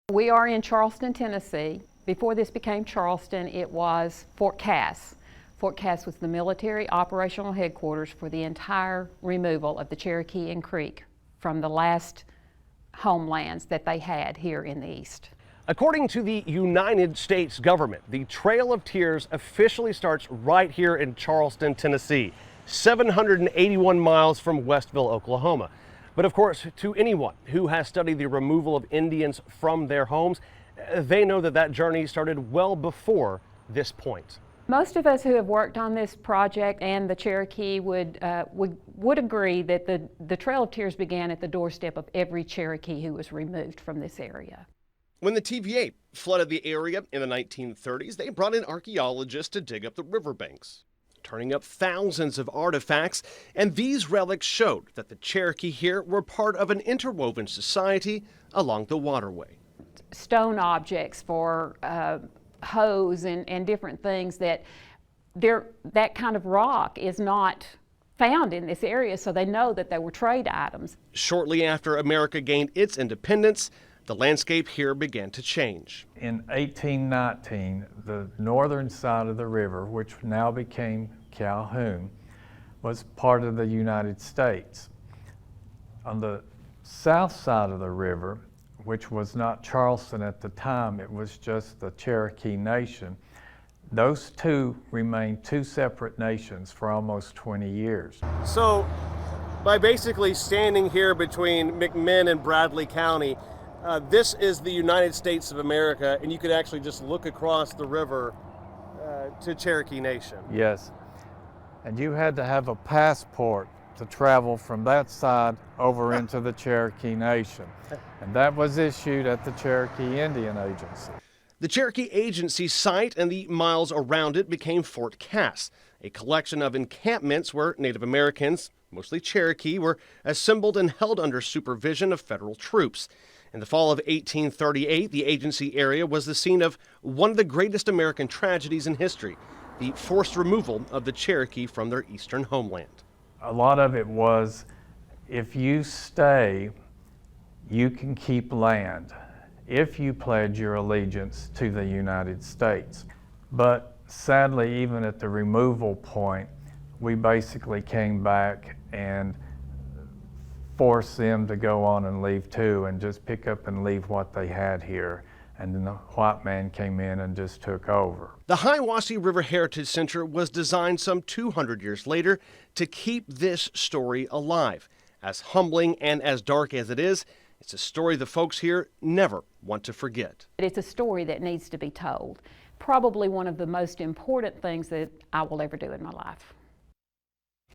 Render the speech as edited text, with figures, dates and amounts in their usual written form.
We are in Charleston, Tennessee. Before this became Charleston, it was Fort Cass. Fort Cass was the military operational headquarters for the entire removal of the Cherokee and Creek from the last homelands that they had here in the East. According to the United States government, the Trail of Tears officially starts right here in Charleston, Tennessee, 781 miles from Westville, Oklahoma. But of course, to anyone who has studied the removal of Indians from their homes, they know that that journey started well before this point. Most of us who have worked on this project and the Cherokee would agree that the Trail of Tears began at the doorstep of every Cherokee who was removed from this area. When the TVA flooded the area in the 1930s, they brought in archaeologists to dig up the riverbanks, turning up thousands of artifacts, and these relics showed that the Cherokee here were part of an interwoven society along the waterway. Stone objects for hoes and different things that kind of rock is not found in this area, so they know that they were trade items. Shortly after America gained its independence, the landscape here began to change. In 1819, the northern side of the river, which now became Calhoun, was part of the United States. On the south side of the river, which was not Charleston at the time, it was just the Cherokee Nation, those two remained two separate nations for almost 20 years. So, by basically standing here between McMinn and Bradley County, this is the United States of America, and you could actually just look across the river to Cherokee Nation. Yes, and you had to have a passport to travel from that side over into the Cherokee Nation, and that was issued at the Cherokee Indian Agency. The Cherokee Agency site and the miles around it became Fort Cass, a collection of encampments where Native Americans, mostly Cherokee, were assembled and held under supervision of federal troops. In the fall of 1838, the agency area was the scene of one of the greatest American tragedies in history, the forced removal of the Cherokee from their eastern homeland. A lot of it was, if you stay, you can keep land if you pledge your allegiance to the United States. But sadly, even at the removal point, we basically came back and force them to go on and leave too, and just pick up and leave what they had here. And then the white man came in and just took over. The Hiwassee River Heritage Center was designed some 200 years later to keep this story alive. As humbling and as dark as it is, it's a story the folks here never want to forget. It's a story that needs to be told. Probably one of the most important things that I will ever do in my life.